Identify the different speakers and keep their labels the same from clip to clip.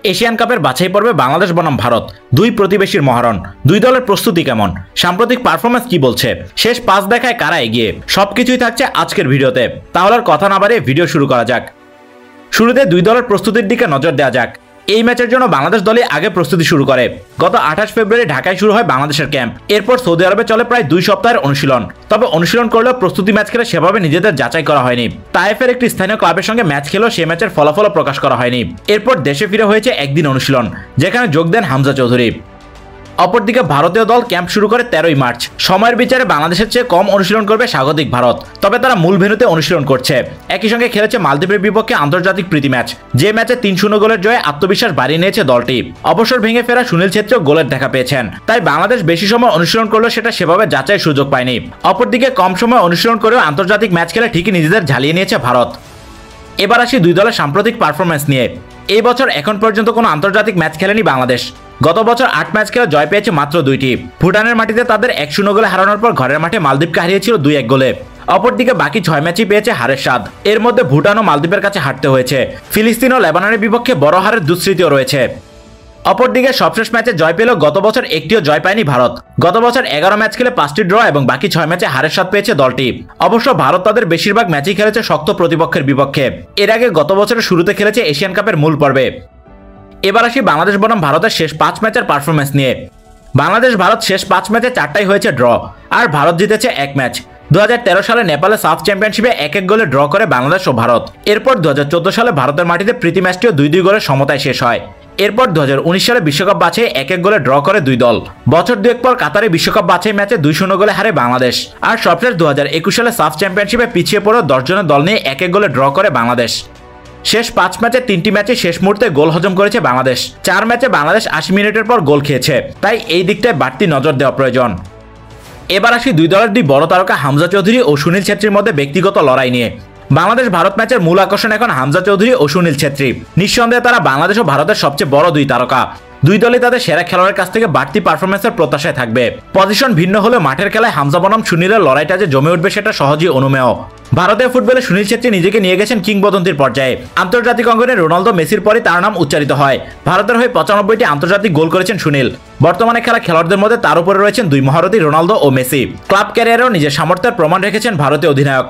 Speaker 1: Asian কাপের বাছাই পর্বে বাংলাদেশ বনাম ভারত, দুই প্রতিবেশীর মহারণ। দুই দলের প্রস্তুতি কেমন, সাম্প্রতিক পারফরম্যান্স কি বলছে, শেষ পাঁচ দেখায় কারা এগিয়ে, সবকিছুই থাকছে আজকের ভিডিওতে। তাহলে আর কথা না বাড়িয়ে ভিডিও শুরু করা যাক। শুরুতে দুই দলের প্রস্তুতির দিকে নজর দেওয়া যাক। এই ম্যাচের জন্য বাংলাদেশ দলই আগে প্রস্তুতি শুরু করে। গত 28 ফেব্রুয়ারি ঢাকায় শুরু হয় বাংলাদেশের ক্যাম্প। এরপর সৌদি আরবে চলে প্রায় 2 সপ্তাহের অনুশীলন। তবে অনুশীলন করলেও প্রস্তুতি ম্যাচ খেলে সেভাবে নিজেদের যাচাই করা হয়নি। তায়েফের একটি স্থানীয় ক্লাবের সঙ্গে ম্যাচ খেলেও সেই ম্যাচের ফলাফলও প্রকাশ করা হয়নি। এরপর দেশে ফিরে হয়েছে একদিন অনুশীলন, যেখানে যোগ দেন হামজা চৌধুরী। অপরদিকে ভারতীয় দল ক্যাম্প শুরু করে 13ই মার্চ। সময়ের বিচারে বাংলাদেশের চেয়ে কম অনুশীলন করবে স্বাগতিক ভারত, তবে তারা মূল ভেন্যুতে অনুশীলন করছে। একই সঙ্গে খেলেছে মালদ্বীপের বিপক্ষে আন্তর্জাতিক প্রীতি ম্যাচ, যে ম্যাচে 3-0 গোলের জয়ে আত্মবিশ্বাস বাড়িয়ে নিয়েছে দলটি। অবসর ভেঙে ফেরা সুনীল ছেত্রীও গোলের দেখা পেয়েছেন, তাই বাংলাদেশ বেশি সময় অনুশীলন করলেও সেটা সেভাবে যাচাইয়ের সুযোগ পায়নি। অপরদিকে কম সময় অনুশীলন করেও আন্তর্জাতিক ম্যাচ খেলে ঠিকই নিজেদের ঝালিয়ে নিয়েছে ভারত। এবার আসি দুই দলের সাম্প্রতিক পারফরম্যান্স নিয়ে। এই বছর এখন পর্যন্ত কোনো আন্তর্জাতিক ম্যাচ খেলেনি বাংলাদেশ। গত বছর 8 ম্যাচ খেলে জয় পেয়েছে মাত্র 2টি। ভুটানের মাটিতে তাদের 1-0 গোলে হারানোর পর ঘরের মাঠে মালদ্বীপকে হারিয়েছিল 2-1 গোলে। অপরদিকে বাকি 6 ম্যাচই পেয়েছে হারের স্বাদ। এর মধ্যে ভুটান ও মালদ্বীপের কাছে হারতে হয়েছে। ফিলিস্তিন ও লেবাননের বিপক্ষে বড় হারের দুঃস্মৃতিও রয়েছে। অপরদিকে সবশেষ ম্যাচে জয় পেলেও গত বছর একটিও জয় পায়নি ভারত। গত বছর 11 ম্যাচ খেলে 5টি ড্র এবং বাকি 6 ম্যাচে হারের স্বাদ পেয়েছে দলটি। অবশ্য ভারত তাদের বেশিরভাগ ম্যাচই খেলেছে শক্ত প্রতিপক্ষের বিপক্ষে। এর আগে গত বছরের শুরুতে খেলেছে এশিয়ান কাপের মূল পর্বে। এবার আসি বাংলাদেশ বনাম ভারতের শেষ 5 ম্যাচের পারফরম্যান্স নিয়ে। বাংলাদেশ ভারত শেষ 5 ম্যাচে 4টাই হয়েছে ড্র, আর ভারত জিতেছে 1 ম্যাচ। 2013 সালে নেপালে সাফ চ্যাম্পিয়নশিপে 1-1 গোলে ড্র করে বাংলাদেশ ও ভারত। এরপর 2014 সালে ভারতের মাটিতে প্রীতি ম্যাচটিও 2-2 গোলের সমতায় শেষ হয়। এরপর 2019 সালে বিশ্বকাপ বাছাই 1-1 গোলে ড্র করে দুই দল। বছর দুয়েক পর কাতারে বিশ্বকাপ বাছাই ম্যাচে 2-0 গোলে হারে বাংলাদেশ। আর সবশেষ 2021 সালে সাফ চ্যাম্পিয়নশিপে পিছিয়ে পড়ে 10 জনের দল নিয়ে 1-1 গোলে ড্র করে বাংলাদেশ। শেষ 5 ম্যাচে 3টি ম্যাচে শেষ মুহূর্তে গোল হজম করেছে বাংলাদেশ। 4 ম্যাচে বাংলাদেশ 80 মিনিটের পর গোল খেয়েছে, তাই এই দিকটায় বাড়তি নজর দেওয়া প্রয়োজন। এবার আসি দুই দলের দুই বড় তারকা হামজা চৌধুরী ও সুনীল ছেত্রীর মধ্যে ব্যক্তিগত লড়াই নিয়ে। বাংলাদেশ ভারত ম্যাচের মূল আকর্ষণ এখন হামজা চৌধুরী ও সুনীল ছেত্রী। নিঃসন্দেহে তারা বাংলাদেশ ও ভারতের সবচেয়ে বড় দুই তারকা। দুই দলই তাদের সেরা খেলোয়াড়ের কাছ থেকে বাড়তি পারফরম্যান্সের প্রত্যাশায় থাকবে। পজিশন ভিন্ন হলেও মাঠের খেলায় হামজা বনাম সুনীলের লড়াইটা যে জমে উঠবে সেটা সহজেই অনুমেয়। ভারতের ফুটবলে সুনীল ছেত্রী নিজেকে নিয়ে গেছেন কিংবদন্তির পর্যায়ে। আন্তর্জাতিক অঙ্গনে রোনালদো, মেসির পরই তার নাম উচ্চারিত হয়। ভারতের হয়ে 95টি আন্তর্জাতিক গোল করেছেন সুনীল। বর্তমানে খেলা খেলোয়াড়দের মধ্যে তার উপরে রয়েছেন দুই মহারথী রোনালদো ও মেসি। ক্লাব ক্যারিয়ারেও নিজের সামর্থ্যের প্রমাণ রেখেছেন ভারতীয় অধিনায়ক।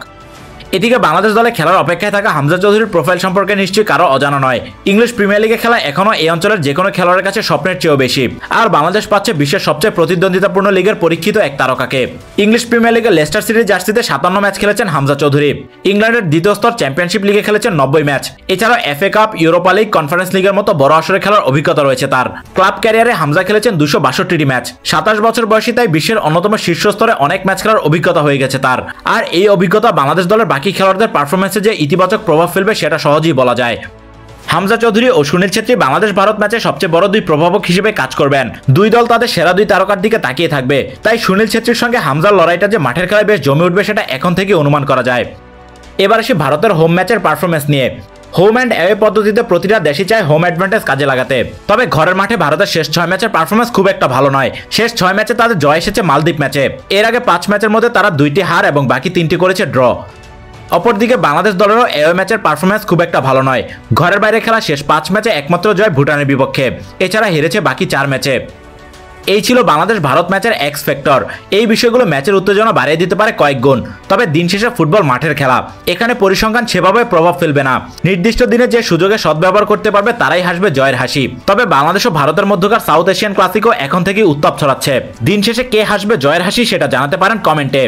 Speaker 1: এদিকে বাংলাদেশ দলে খেলার অপেক্ষায় থাকা হামজা চৌধুরীর প্রোফাইল সম্পর্কে নিশ্চয়ই কারো অজানা নয়। ইংলিশ প্রিমিয়ার লিগে খেলা এখনও এই অঞ্চলের যে কোনো খেলোয়াড়ের কাছে স্বপ্নের চেয়েও বেশি। আর বাংলাদেশ পাচ্ছে বিশ্বের সবচেয়ে প্রতিদ্বন্দ্বিতাপূর্ণ লিগের পরীক্ষিত এক তারকাকে। ইংলিশ প্রিমিয়ার লিগে লেস্টার সিটির জার্সিতে 57 ম্যাচ খেলেছেন হামজা চৌধুরী। ইংল্যান্ডের দ্বিতীয় স্তর চ্যাম্পিয়নশিপ লিগে খেলেছেন 90 ম্যাচ। এছাড়াও FA cup, Europa league, conference লিগের মতো বড় আসরে খেলার অভিজ্ঞতা রয়েছে তার। ক্লাব ক্যারিয়ারে হামজা খেলেছেন 262টি ম্যাচ। 27 বছর বয়সী, তাই বিশ্বের অন্যতম শীর্ষ স্তরে অনেক ম্যাচ খেলার অভিজ্ঞতা হয়ে গেছে তার। আর এই অভিজ্ঞতা বাংলাদেশ দলের বাকি খেলোয়াড়দের পারফরম্যান্সে যে ইতিবাচক প্রভাব ফেলবে সেটা সহজেই বলা যায়। হামজা চৌধুরী ও সুনীল ছেত্রী বাংলাদেশ ভারত ম্যাচে সবচেয়ে বড় দুই প্রভাবক হিসেবে কাজ করবেন। দুই দল তাদের সেরা দুই তারকার দিকে তাকিয়ে থাকবে, তাই সুনীল ছেত্রীর সঙ্গে হামজার লড়াইটা যে মাঠের খেলায় বেশ জমে উঠবে সেটা এখন থেকে অনুমান করা যায়। এবার আসি ভারতের হোম ম্যাচের পারফরম্যান্স নিয়ে। হোম অ্যান্ড অ্যাওয়ে পদ্ধতিতে প্রতিটা দেশই চায় হোম অ্যাডভান্টেজ কাজে লাগাতে। তবে ঘরের মাঠে ভারতের শেষ 6 ম্যাচের পারফরম্যান্স খুব একটা ভালো নয়। শেষ 6 ম্যাচে তাদের জয় এসেছে মালদ্বীপ ম্যাচে। এর আগে 5 ম্যাচের মধ্যে তারা 2টি হার এবং বাকি 3টি করেছে ড্র। অপরদিকে বাংলাদেশ দলেরও অ্যাওয়ে ম্যাচের পারফরম্যান্স খুব একটা ভালো নয়। ঘরের বাইরে খেলা শেষ 5 ম্যাচে একমাত্র জয় ভুটানের বিপক্ষে। এছাড়া হেরেছে বাকি 4 ম্যাচে। এই ছিল বাংলাদেশ ভারত ম্যাচের এক্স ফ্যাক্টর। এই বিষয়গুলো ম্যাচের উত্তেজনা বাড়িয়ে দিতে পারে কয়েক গুণ। তবে দিন শেষে ফুটবল মাঠের খেলা, এখানে পরিসংখ্যান সেভাবে প্রভাব ফেলবে না। নির্দিষ্ট দিনে যে সুযোগে সদ্ব্যবহার করতে পারবে তারাই হাসবে জয়ের হাসি। তবে বাংলাদেশ ও ভারতের মধ্যকার সাউথ এশিয়ান ক্লাসিকও এখন থেকেই উত্তাপ ছড়াচ্ছে। দিন শেষে কে হাসবে জয়ের হাসি সেটা জানাতে পারেন কমেন্টে।